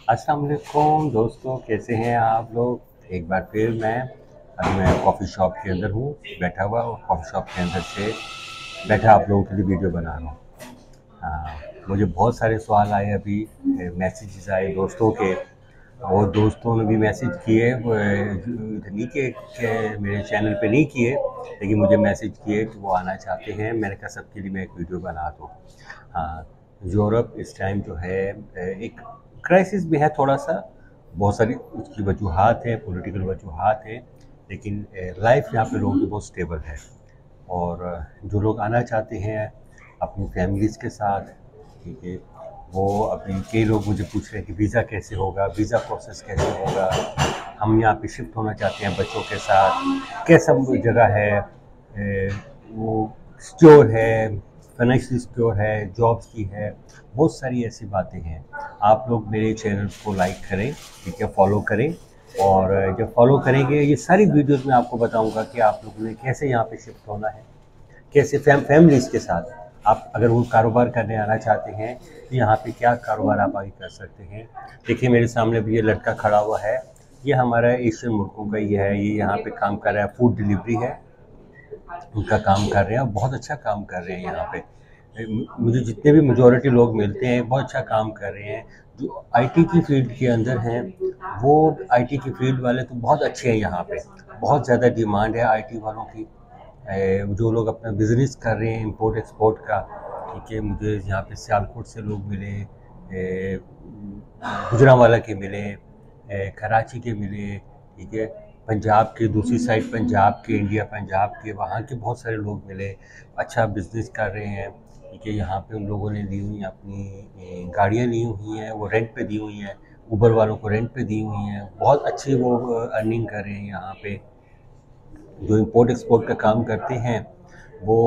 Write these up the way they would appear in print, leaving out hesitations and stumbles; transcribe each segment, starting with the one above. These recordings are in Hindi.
अस्सलाम वालेकुम दोस्तों, कैसे हैं आप लोग। एक बार फिर मैं कॉफ़ी शॉप के अंदर हूँ बैठा हुआ, और कॉफ़ी शॉप के अंदर से बैठा आप लोगों के लिए वीडियो बना रहा हूँ। मुझे बहुत सारे सवाल आए अभी, मैसेजेस आए दोस्तों के, और दोस्तों ने भी मैसेज किए, वो इधर नहीं किए कि मेरे चैनल पे नहीं किए, लेकिन मुझे मैसेज किए कि वो आना चाहते हैं। मैंने कहा सबके लिए मैं एक वीडियो बना दूँ। हाँ, यूरोप इस टाइम जो है एक क्राइसिस में है थोड़ा सा। बहुत सारी उसकी वजूहात हैं, पॉलिटिकल वजूहात हैं, लेकिन लाइफ यहाँ पे लोगों की बहुत स्टेबल है। और जो लोग आना चाहते हैं अपनी फैमिलीज़ के साथ, ठीक है, वो अभी कई लोग मुझे पूछ रहे हैं कि वीज़ा कैसे होगा, वीज़ा प्रोसेस कैसे होगा। हम यहाँ पे शिफ्ट होना चाहते हैं बच्चों के साथ, कैसा वो जगह है, वो सिक्योर है, फाइनेंशियल सिक्योर है, जॉब्स की है, बहुत सारी ऐसी बातें हैं। आप लोग मेरे चैनल को लाइक करें, ठीक है, फॉलो करें। और जब फॉलो करेंगे ये सारी वीडियोस में आपको बताऊंगा कि आप लोगों ने कैसे यहाँ पे शिफ्ट होना है, कैसे फैमिलीज़ के साथ। आप अगर वो कारोबार करने आना चाहते हैं तो यहाँ पे क्या कारोबार आप आगे कर सकते हैं। देखिए मेरे सामने भी ये लड़का खड़ा हुआ है, ये हमारा एशियन मुल्कों का ही है। ये यहाँ पे काम कर रहा है, फूड डिलीवरी है उनका काम कर रहे हैं, और बहुत अच्छा काम कर रहे हैं यहाँ पे। मुझे जितने भी मेजॉरिटी लोग मिलते हैं बहुत अच्छा काम कर रहे हैं। जो आईटी की फील्ड के अंदर हैं, वो आईटी की फील्ड वाले तो बहुत अच्छे हैं यहाँ पे। बहुत ज़्यादा डिमांड है आईटी वालों की। जो लोग अपना बिज़नेस कर रहे हैं इंपोर्ट एक्सपोर्ट का, ठीक है। मुझे यहाँ पे सियालकोट से लोग मिले, गुजरांवाला के मिले, कराची के मिले, ठीक है, पंजाब के दूसरी साइड, पंजाब के, इंडिया पंजाब के, वहाँ के बहुत सारे लोग मिले। अच्छा बिजनेस कर रहे हैं, ठीक है। यहाँ पे उन लोगों ने ली हुई अपनी गाड़ियाँ ली हुई हैं, वो रेंट पे दी हुई हैं, उबर वालों को रेंट पे दी हुई हैं। बहुत अच्छी वो अर्निंग कर रहे हैं यहाँ पे। जो इंपोर्ट एक्सपोर्ट का काम करते हैं वो,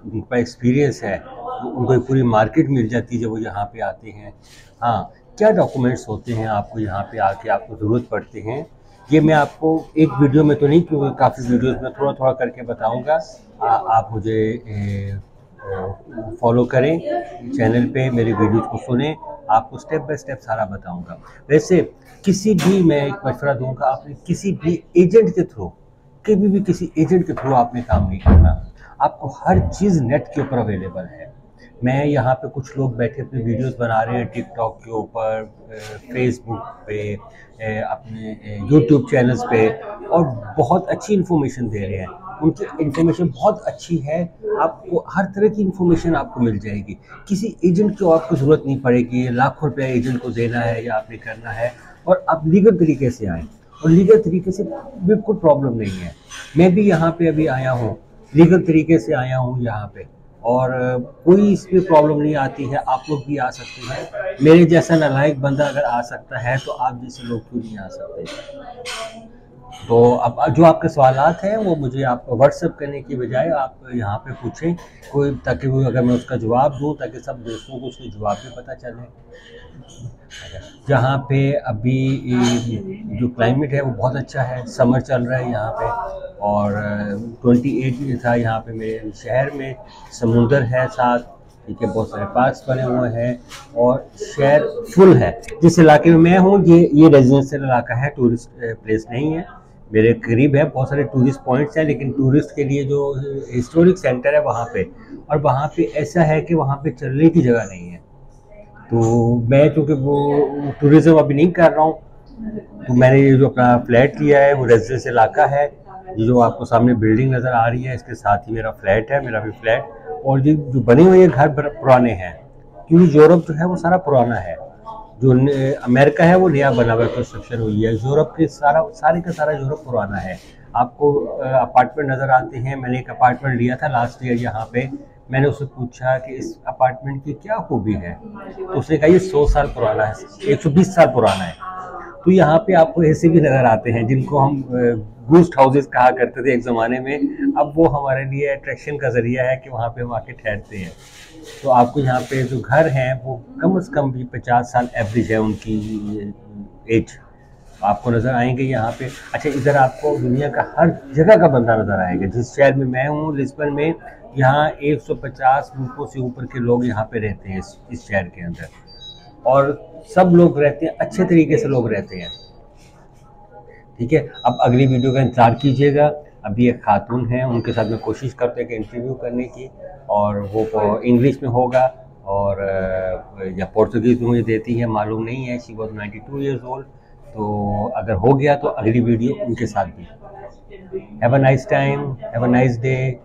उनका एक्सपीरियंस है, तो उनको एक पूरी मार्केट मिल जाती है जब वो यहाँ पे आते हैं। हाँ, क्या डॉक्यूमेंट्स होते हैं आपको यहाँ पे आके आपको ज़रूरत पड़ते हैं, ये मैं आपको एक वीडियो में तो नहीं, क्योंकि काफ़ी वीडियोस में थोड़ा थोड़ा करके बताऊँगा। आप मुझे फॉलो करें चैनल पे, मेरी वीडियोस को सुनें, आपको स्टेप बाय स्टेप सारा बताऊँगा। वैसे किसी भी, मैं एक मशवरा दूँगा, आपने किसी भी एजेंट के थ्रू, कभी भी किसी एजेंट के थ्रू आपने काम नहीं करना। आपको हर चीज़ नेट के ऊपर अवेलेबल है। मैं यहाँ पे कुछ लोग बैठे अपने वीडियोस बना रहे हैं टिकटॉक के ऊपर, फेसबुक पे, अपने यूट्यूब चैनल्स पे, और बहुत अच्छी इन्फॉर्मेशन दे रहे हैं। उनकी इन्फॉर्मेशन बहुत अच्छी है, आपको हर तरह की इन्फॉर्मेशन आपको मिल जाएगी। किसी एजेंट की आपको ज़रूरत नहीं पड़ेगी, लाखों रुपया एजेंट को देना है या आपने करना है। और आप लीगल तरीके से आएँ, और लीगल तरीके से बिल्कुल प्रॉब्लम नहीं है। मैं भी यहाँ पे अभी आया हूँ, लीगल तरीके से आया हूँ यहाँ पे, और कोई इसमें प्रॉब्लम नहीं आती है। आप लोग भी आ सकते हैं, मेरे जैसा नालायक बंदा अगर आ सकता है तो आप जैसे लोग क्यों नहीं आ सकते। तो अब जो आपके सवालात हैं वो मुझे आप व्हाट्सएप करने की बजाय आप यहाँ पे पूछें कोई, ताकि वो अगर मैं उसका जवाब दूँ, ताकि सब दोस्तों को उसके जवाब भी पता चले। जहाँ पे अभी जो क्लाइमेट है वो बहुत अच्छा है, समर चल रहा है यहाँ पे, और 28 था यहाँ पे मेरे शहर में। समुंदर है साथ, ठीक है, बहुत सारे पार्क्स बने हुए हैं, और शहर फुल है। जिस इलाके में मैं हूँ ये रेजिडेंशियल इलाका है, टूरिस्ट प्लेस नहीं है। मेरे करीब है, बहुत सारे टूरिस्ट पॉइंट्स हैं, लेकिन टूरिस्ट के लिए जो हिस्टोरिक सेंटर है वहाँ पे, और वहाँ पे ऐसा है कि वहाँ पे चलने की जगह नहीं है। तो मैं चूँकि वो टूरिज़्म अभी नहीं कर रहा हूँ, तो मैंने ये जो अपना फ्लैट लिया है वो रेजिडेंशियल इलाका है। ये जो आपको सामने बिल्डिंग नज़र आ रही है, इसके साथ ही मेरा फ्लैट है, मेरा भी फ्लैट। और ये जो बने हुए घर पुराने हैं, क्योंकि यूरोप जो है वो सारा पुराना है। जो अमेरिका है वो नया बना हुआ कंस्ट्रक्शन हुई है, यूरोप के सारे का सारा यूरोप पुराना है। आपको अपार्टमेंट नज़र आते हैं। मैंने एक अपार्टमेंट लिया था लास्ट ईयर यहाँ पे। मैंने उससे पूछा कि इस अपार्टमेंट की क्या खूबी है, तो उसने कहा ये 100 साल पुराना है, 120 साल पुराना है। तो यहाँ पे आपको ऐसे भी नज़र आते हैं जिनको हम गेस्ट हाउसेस कहा करते थे एक ज़माने में। अब वो हमारे लिए अट्रैक्शन का ज़रिया है कि वहाँ पे हम आके ठहरते हैं। तो आपको यहाँ पे जो घर हैं वो कम से कम भी 50 साल एवरेज है उनकी एज, आपको नज़र आएंगे यहाँ पे। अच्छा, इधर आपको दुनिया का हर जगह का बंदा नज़र आएगा। जिस शहर में मैं हूँ, लिस्बन में, यहाँ 150 मुल्कों से ऊपर के लोग यहाँ पे रहते हैं इस शहर के अंदर। और सब लोग रहते हैं, अच्छे तरीके से लोग रहते हैं। ठीक है, अब अगली वीडियो का इंतज़ार कीजिएगा। अभी एक खातून है, उनके साथ मैं कोशिश करते हैं कि इंटरव्यू करने की, और वो इंग्लिश में होगा और या पुर्तगीज़ में मुझे देती है, मालूम नहीं है। She was 92 years old. तो अगर हो गया तो अगली वीडियो उनके साथ भी। Have a nice time, have a nice day.